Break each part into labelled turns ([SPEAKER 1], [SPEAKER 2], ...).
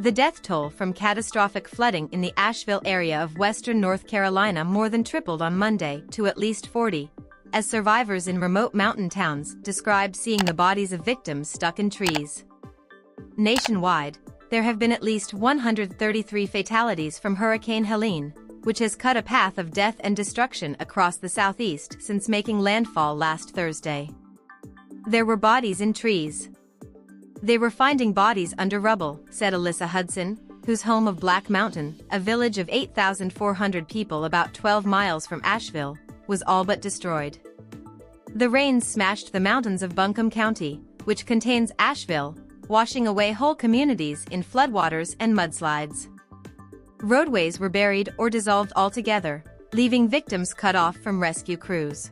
[SPEAKER 1] The death toll from catastrophic flooding in the Asheville area of western North Carolina more than tripled on Monday to at least 40, as survivors in remote mountain towns described seeing the bodies of victims stuck in trees. Nationwide, there have been at least 133 fatalities from Hurricane Helene, which has cut a path of death and destruction across the southeast since making landfall last Thursday. There were bodies in trees. They were finding bodies under rubble, said Alyssa Hudson, whose home of Black Mountain, a village of 8,400 people about 12 miles from Asheville, was all but destroyed. The rains smashed the mountains of Buncombe County, which contains Asheville, washing away whole communities in floodwaters and mudslides. Roadways were buried or dissolved altogether, leaving victims cut off from rescue crews.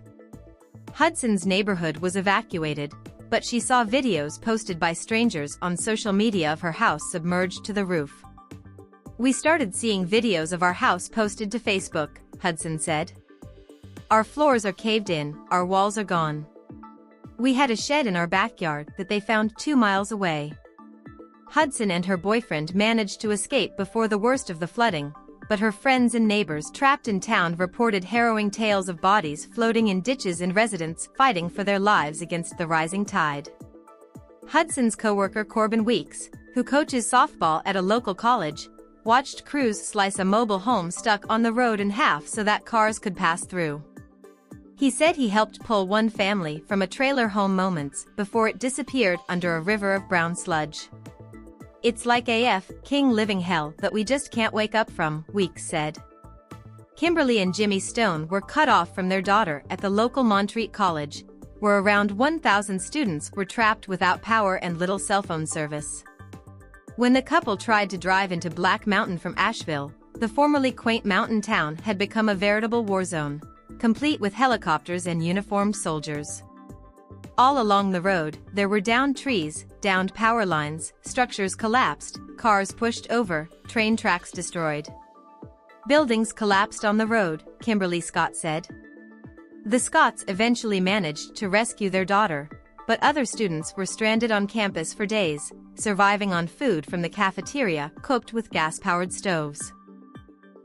[SPEAKER 1] Hudson's neighborhood was evacuated, but she saw videos posted by strangers on social media of her house submerged to the roof. "We started seeing videos of our house posted to Facebook," Hudson said. "Our floors are caved in, our walls are gone. We had a shed in our backyard that they found 2 miles away." Hudson and her boyfriend managed to escape before the worst of the flooding, but her friends and neighbors trapped in town reported harrowing tales of bodies floating in ditches and residents fighting for their lives against the rising tide. Hudson's co-worker Corbin Weeks, who coaches softball at a local college, watched crews slice a mobile home stuck on the road in half so that cars could pass through. He said he helped pull one family from a trailer home moments before it disappeared under a river of brown sludge. "It's like AF, King living hell that we just can't wake up from," Weeks said. Kimberly and Jimmy Stone were cut off from their daughter at the local Montreat College, where around 1,000 students were trapped without power and little cell phone service. When the couple tried to drive into Black Mountain from Asheville, the formerly quaint mountain town had become a veritable war zone, complete with helicopters and uniformed soldiers. All along the road, there were downed trees, downed power lines, structures collapsed, cars pushed over, train tracks destroyed. "Buildings collapsed on the road," Kimberly Scott said. The Scotts eventually managed to rescue their daughter, but other students were stranded on campus for days, surviving on food from the cafeteria cooked with gas-powered stoves.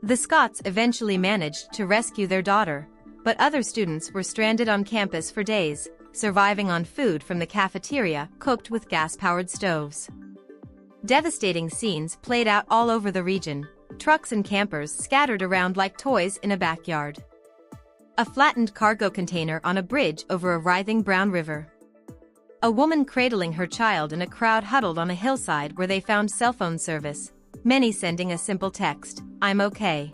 [SPEAKER 1] The Scotts eventually managed to rescue their daughter, but other students were stranded on campus for days, surviving on food from the cafeteria cooked with gas-powered stoves. Devastating scenes played out all over the region, trucks and campers scattered around like toys in a backyard. A flattened cargo container on a bridge over a writhing brown river. A woman cradling her child in a crowd huddled on a hillside where they found cell phone service, many sending a simple text, "I'm okay."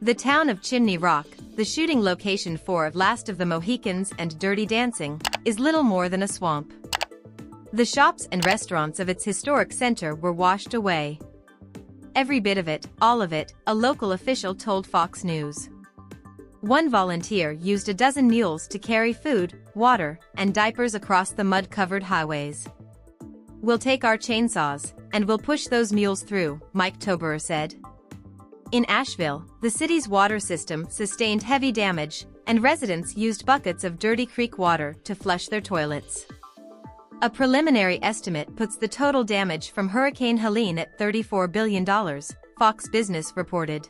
[SPEAKER 1] The town of Chimney Rock, the shooting location for Last of the Mohicans and Dirty Dancing, is little more than a swamp. The shops and restaurants of its historic center were washed away. "Every bit of it, all of it," a local official told Fox News. One volunteer used a dozen mules to carry food, water, and diapers across the mud-covered highways. "We'll take our chainsaws, and we'll push those mules through," Mike Toberer said. In Asheville, the city's water system sustained heavy damage, and residents used buckets of dirty creek water to flush their toilets. A preliminary estimate puts the total damage from Hurricane Helene at $34 billion, Fox Business reported.